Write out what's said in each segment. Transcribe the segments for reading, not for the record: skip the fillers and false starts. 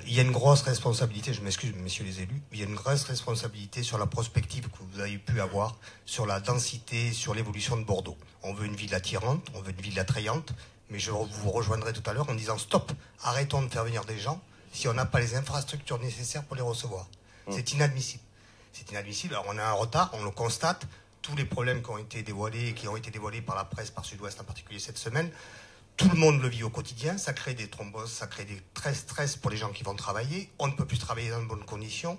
Il y a une grosse responsabilité, je m'excuse messieurs les élus, il y a une grosse responsabilité sur la prospective que vous avez pu avoir, sur la densité, sur l'évolution de Bordeaux. On veut une ville attirante, on veut une ville attrayante, mais je vous rejoindrai tout à l'heure en disant stop, arrêtons de faire venir des gens si on n'a pas les infrastructures nécessaires pour les recevoir. C'est inadmissible. C'est inadmissible, alors on a un retard, on le constate, tous les problèmes qui ont été dévoilés, et qui ont été dévoilés par la presse, par Sud-Ouest en particulier cette semaine, tout le monde le vit au quotidien, ça crée des thromboses, ça crée des stress pour les gens qui vont travailler, on ne peut plus travailler dans de bonnes conditions.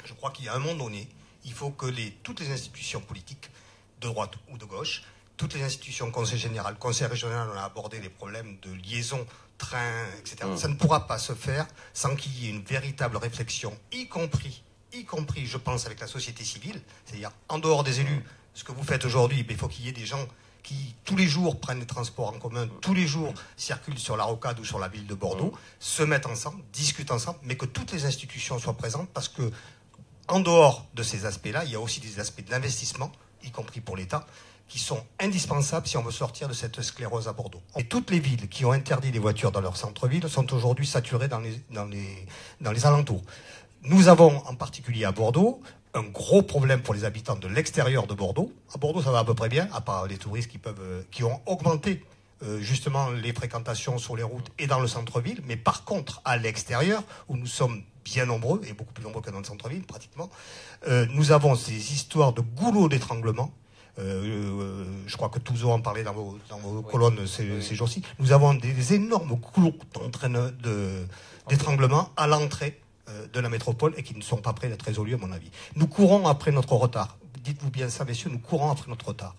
Je crois qu'il y a un moment donné, il faut que toutes les institutions politiques, de droite ou de gauche, toutes les institutions, conseil général, conseil régional, on a abordé les problèmes de liaison, train, etc. Ça ne pourra pas se faire sans qu'il y ait une véritable réflexion, y compris, je pense, avec la société civile, c'est-à-dire en dehors des élus, ce que vous faites aujourd'hui, il faut qu'il y ait des gens qui, tous les jours, prennent les transports en commun, tous les jours, circulent sur la rocade ou sur la ville de Bordeaux, se mettent ensemble, discutent ensemble, mais que toutes les institutions soient présentes, parce que, en dehors de ces aspects-là, il y a aussi des aspects de l'investissement, y compris pour l'État, qui sont indispensables si on veut sortir de cette sclérose à Bordeaux. Et toutes les villes qui ont interdit les voitures dans leur centre-ville sont aujourd'hui saturées dans les alentours. Nous avons, en particulier à Bordeaux, un gros problème pour les habitants de l'extérieur de Bordeaux. À Bordeaux, ça va à peu près bien, à part les touristes qui ont augmenté justement les fréquentations sur les routes et dans le centre-ville. Mais par contre, à l'extérieur, où nous sommes bien nombreux, et beaucoup plus nombreux que dans le centre-ville, pratiquement, nous avons ces histoires de goulots d'étranglement. Je crois que Touzeau en parlait dans vos colonnes ces jours-ci. Nous avons des énormes goulots d'étranglement à l'entrée de la métropole et qui ne sont pas prêts d'être résolus à mon avis. Nous courons après notre retard. Dites-vous bien ça, messieurs, nous courons après notre retard.